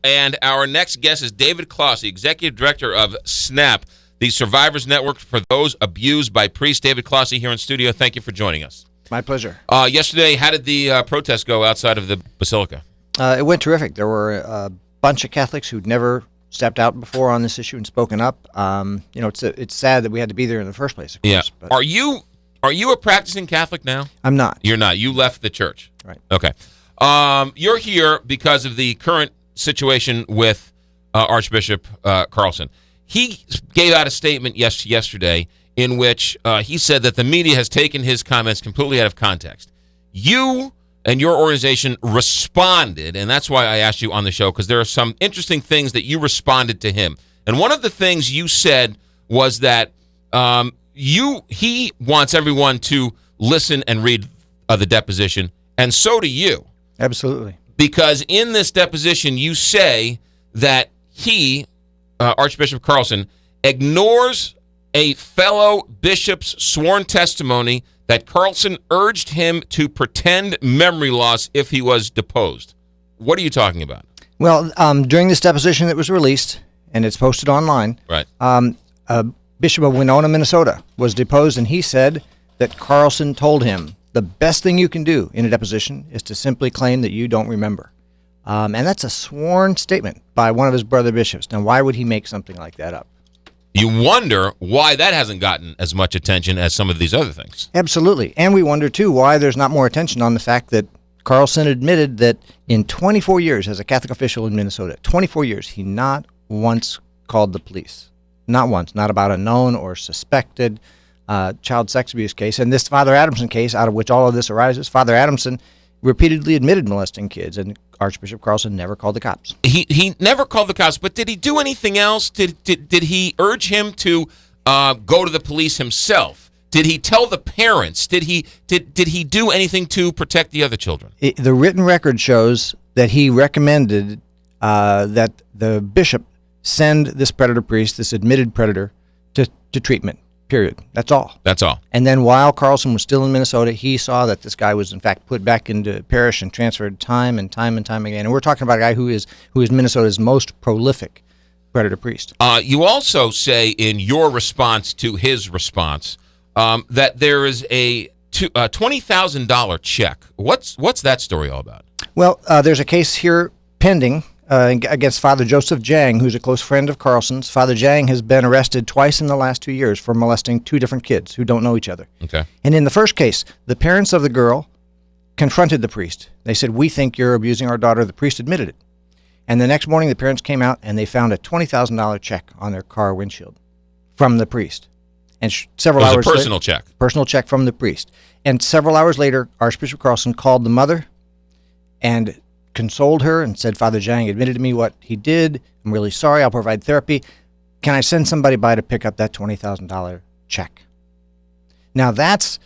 And our next guest is David Clohessy, Executive Director of SNAP, the Survivors Network for those abused by priests. David Clohessy here in studio. Thank you for joining us. My pleasure. Yesterday, how did the protest go outside of the Basilica? It went terrific. There were a bunch of Catholics who'd never stepped out before on this issue and spoken up. It's sad that we had to be there in the first place, of course. Yeah. But Are you a practicing Catholic now? I'm not. You're not. You left the church. Right. Okay. You're here because of the current situation with Archbishop Carlson. He gave out a statement yesterday in which he said that the media has taken his comments completely out of context. You and your organization responded, and that's why I asked you on the show, because there are some interesting things that you responded to him. And one of the things you said was that he wants everyone to listen and read the deposition, and so do you. Absolutely. Because in this deposition, you say that he, Archbishop Carlson, ignores a fellow bishop's sworn testimony that Carlson urged him to pretend memory loss if he was deposed. What are you talking about? Well, during this deposition that was released, and it's posted online, right? Bishop of Winona, Minnesota, was deposed, and he said that Carlson told him, the best thing you can do in a deposition is to simply claim that you don't remember. And that's a sworn statement by one of his brother bishops. Now, why would he make something like that up? You wonder why that hasn't gotten as much attention as some of these other things. Absolutely. And we wonder, too, why there's not more attention on the fact that Carlson admitted that in 24 years as a Catholic official in Minnesota, 24 years, he not once called the police. Not once. Not about a known or suspected child sex abuse case. And this Father Adamson case, out of which all of this arises, Father Adamson repeatedly admitted molesting kids, and Archbishop Carlson never called the cops. He never called the cops, but did he do anything else? Did he urge him to go to the police himself? Did he tell the parents? Did he do anything to protect the other children? The written record shows that he recommended that the bishop send this predator priest, this admitted predator, to treatment. Period. That's all. That's all. And then while Carlson was still in Minnesota, he saw that this guy was, in fact, put back into parish and transferred time and time again. And we're talking about a guy who is Minnesota's most prolific predator priest. You also say in your response to his response that there is a $20,000 check. What's that story all about? Well, there's a case here pending against Father Joseph Jang, who's a close friend of Carlson's. Father Jang has been arrested twice in the last 2 years for molesting two different kids who don't know each other. Okay. And in the first case, the parents of the girl confronted the priest. They said, "We think you're abusing our daughter." The priest admitted it. And the next morning, the parents came out and they found a $20,000 check on their car windshield from the priest. And several hours later, personal check from the priest. And several hours later, Archbishop Carlson called the mother and consoled her and said, "Father Jang admitted to me what he did. I'm really sorry. I'll provide therapy. Can I send somebody by to pick up that $20,000 check?" Now that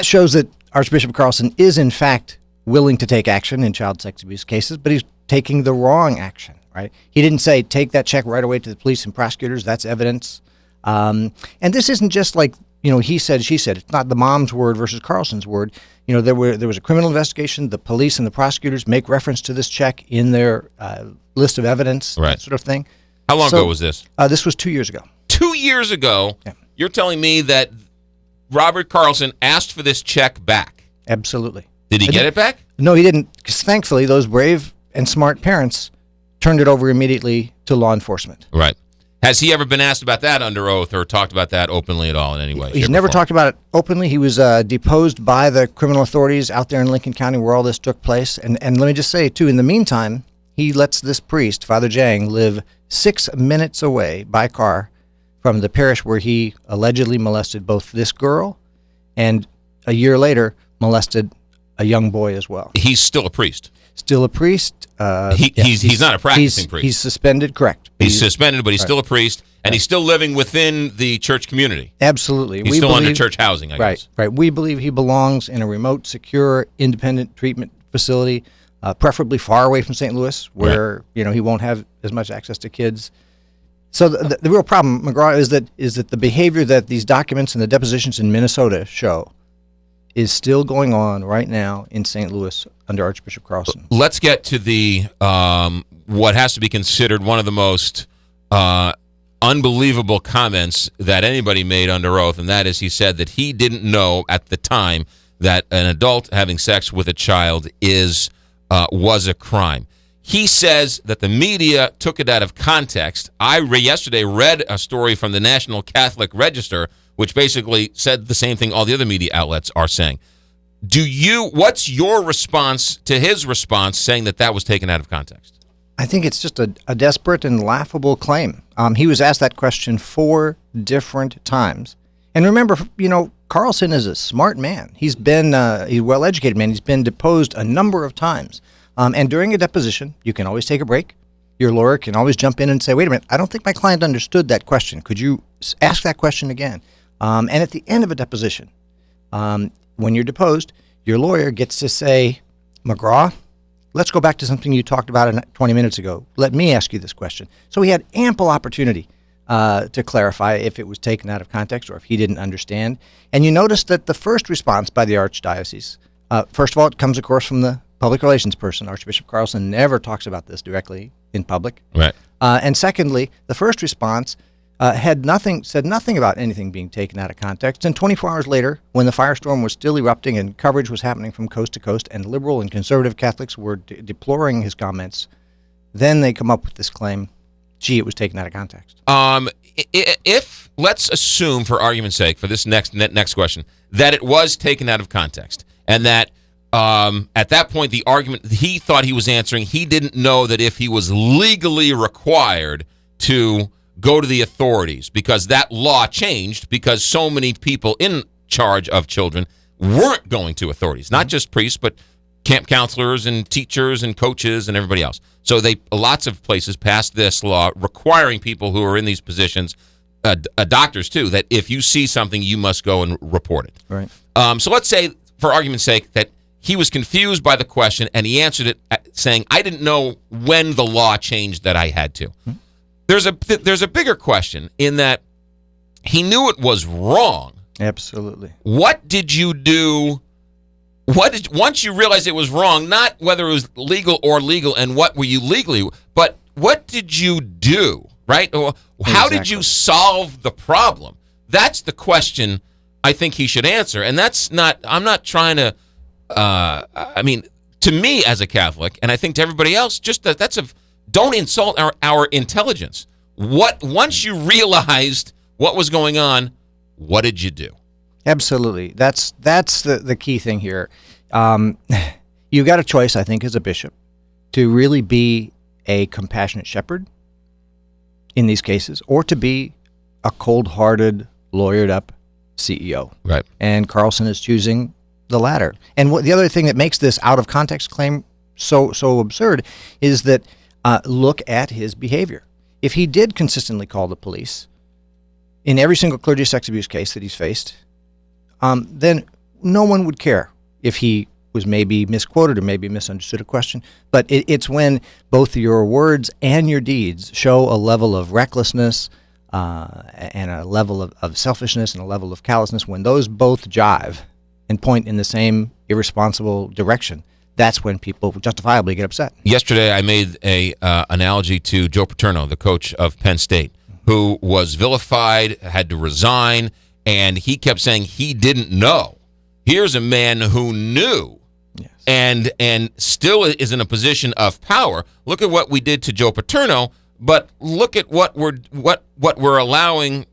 shows that Archbishop Carlson is in fact willing to take action in child sex abuse cases, but he's taking the wrong action, right? He didn't say take that check right away to the police and prosecutors. That's evidence. And this isn't just like, he said, she said. It's not the mom's word versus Carlson's word. There was a criminal investigation. The police and the prosecutors make reference to this check in their list of evidence, right, that sort of thing. How long ago was this? This was 2 years ago. 2 years ago? Yeah. You're telling me that Robert Carlson asked for this check back? Absolutely. Did he get it back? No, he didn't, because thankfully those brave and smart parents turned it over immediately to law enforcement. Right. Has he ever been asked about that under oath or talked about that openly at all in any way? He's never talked about it openly. He was deposed by the criminal authorities out there in Lincoln County where all this took place. And let me just say, too, in the meantime, he lets this priest, Father Jang, live 6 minutes away by car from the parish where he allegedly molested both this girl and a year later molested a young boy as well. He's still a priest. Still a priest. He's not a practicing priest. He's suspended, correct. He's suspended, but he's still a priest, and he's still living within the church community. Absolutely. He's still under church housing, I guess. Right. We believe he belongs in a remote, secure, independent treatment facility, preferably far away from St. Louis, where he won't have as much access to kids. So the real problem, McGraw, is that the behavior that these documents and the depositions in Minnesota show is still going on right now in St. Louis under Archbishop Carlson. Let's get to the what has to be considered one of the most unbelievable comments that anybody made under oath, and that is he said that he didn't know at the time that an adult having sex with a child was a crime. He says that the media took it out of context. I yesterday read a story from the National Catholic Register, which basically said the same thing all the other media outlets are saying. What's your response to his response saying that was taken out of context? I think it's just a desperate and laughable claim. He was asked that question 4 different times. And remember, Carlson is a smart man. He's a well-educated man. He's been deposed a number of times. And during a deposition, you can always take a break. Your lawyer can always jump in and say, wait a minute, I don't think my client understood that question. Could you ask that question again? And at the end of a deposition, when you're deposed, your lawyer gets to say, McGraw, let's go back to something you talked about 20 minutes ago. Let me ask you this question. So he had ample opportunity to clarify if it was taken out of context or if he didn't understand. And you notice that the first response by the Archdiocese, first of all, it comes, of course, from the public relations person. Archbishop Carlson never talks about this directly in public. Right. And secondly, the first response said nothing about anything being taken out of context. And 24 hours later, when the firestorm was still erupting and coverage was happening from coast to coast, and liberal and conservative Catholics were deploring his comments, then they come up with this claim, gee, it was taken out of context. If let's assume, for argument's sake, for this next question, that it was taken out of context, and that at that point, the argument he thought he was answering, he didn't know that if he was legally required to go to the authorities, because that law changed because so many people in charge of children weren't going to authorities, not just priests, but camp counselors and teachers and coaches and everybody else. So lots of places passed this law requiring people who are in these positions, doctors too, that if you see something, you must go and report it. Right. So let's say, for argument's sake, that he was confused by the question and he answered it saying, I didn't know when the law changed that I had to. Mm-hmm. There's a bigger question in that he knew it was wrong. Absolutely. What did you do? Once you realized it was wrong, not whether it was legal or legal and what were you legally, but what did you do, right? Or how did you solve the problem? That's the question I think he should answer. And I'm not trying to, to me as a Catholic, and I think to everybody else, just don't insult our intelligence. Once you realized what was going on, what did you do? Absolutely. That's the key thing here. You got a choice, I think, as a bishop, to really be a compassionate shepherd in these cases, or to be a cold-hearted, lawyered-up CEO. Right. And Carlson is choosing the latter. And the other thing that makes this out-of-context claim so absurd is that look at his behavior. If he did consistently call the police in every single clergy sex abuse case that he's faced, then no one would care if he was maybe misquoted or maybe misunderstood a question. But it's when both your words and your deeds show a level of recklessness and a level of selfishness and a level of callousness, when those both jive and point in the same irresponsible direction, that's when people justifiably get upset. Yesterday, I made a analogy to Joe Paterno, the coach of Penn State, who was vilified, had to resign, and he kept saying he didn't know. Here's a man who knew, yes, and still is in a position of power. Look at what we did to Joe Paterno, but look at what we're allowing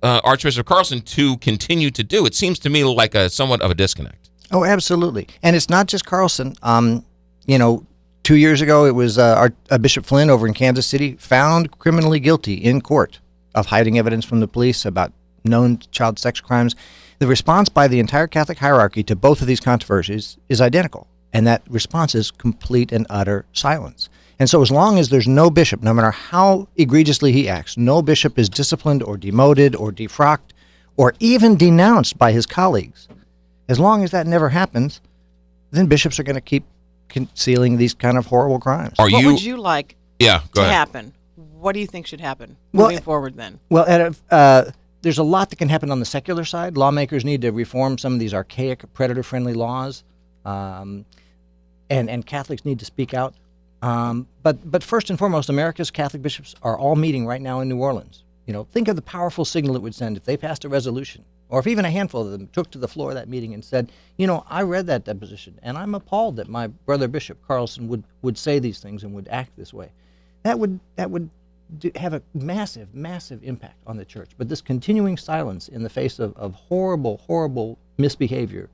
Archbishop Carlson to continue to do. It seems to me like somewhat of a disconnect. Oh, absolutely. And it's not just Carlson. 2 years ago, it was Bishop Flynn over in Kansas City found criminally guilty in court of hiding evidence from the police about known child sex crimes. The response by the entire Catholic hierarchy to both of these controversies is identical, and that response is complete and utter silence. And so as long as there's no bishop, no matter how egregiously he acts, no bishop is disciplined or demoted or defrocked or even denounced by his colleagues, as long as that never happens, then bishops are going to keep concealing these kind of horrible crimes. What would you like to happen? What do you think should happen moving forward then? Well, there's a lot that can happen on the secular side. Lawmakers need to reform some of these archaic predator-friendly laws. And and Catholics need to speak out. But first and foremost, America's Catholic bishops are all meeting right now in New Orleans. Think of the powerful signal it would send if they passed a resolution, or if even a handful of them took to the floor of that meeting and said, I read that deposition, and I'm appalled that my brother Bishop Carlson would say these things and would act this way. That would have a massive, massive impact on the church. But this continuing silence in the face of horrible, horrible misbehavior,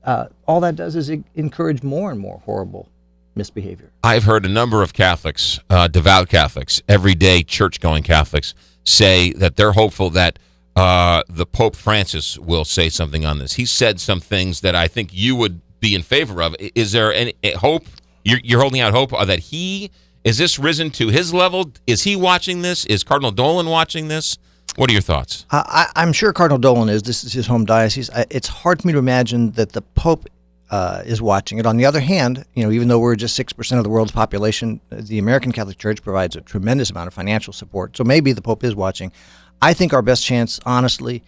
all that does is encourage more and more horrible misbehavior. I've heard a number of Catholics, devout Catholics, everyday church-going Catholics, say that they're hopeful that the Pope Francis will say something on this. He said some things that I think you would be in favor of. Is there any hope? You're holding out hope that is this risen to his level? Is he watching this? Is Cardinal Dolan watching this? What are your thoughts? I'm sure Cardinal Dolan is. This is his home diocese. It's hard for me to imagine that the Pope is watching it. On the other hand, even though we're just 6% of the world's population, the American Catholic Church provides a tremendous amount of financial support. So maybe the Pope is watching. I think our best chance, honestly,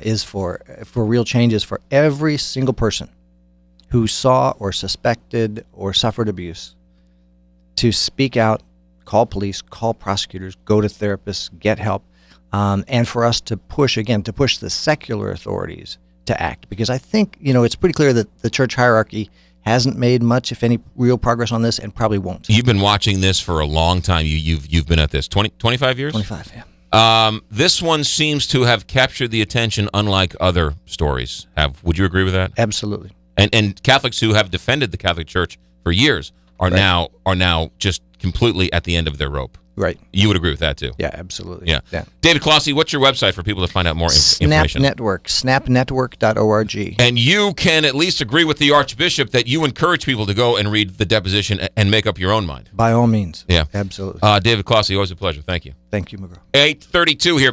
is for real changes for every single person who saw or suspected or suffered abuse to speak out, call police, call prosecutors, go to therapists, get help, and for us to push the secular authorities to act, because I think it's pretty clear that the church hierarchy hasn't made much, if any, real progress on this, and probably won't. You've been watching this for a long time. You've been at this 25 years. 25, yeah. This one seems to have captured the attention, unlike other stories have. Would you agree with that? Absolutely. And Catholics who have defended the Catholic Church for years are now just completely at the end of their rope. Right. You would agree with that, too? Yeah, absolutely. Yeah. David Clohessy, what's your website for people to find out more information? snapnetwork.org. And you can at least agree with the Archbishop that you encourage people to go and read the deposition and make up your own mind. By all means. Yeah. Absolutely. David Clohessy, always a pleasure. Thank you. Thank you, McGraw. 8:32 here.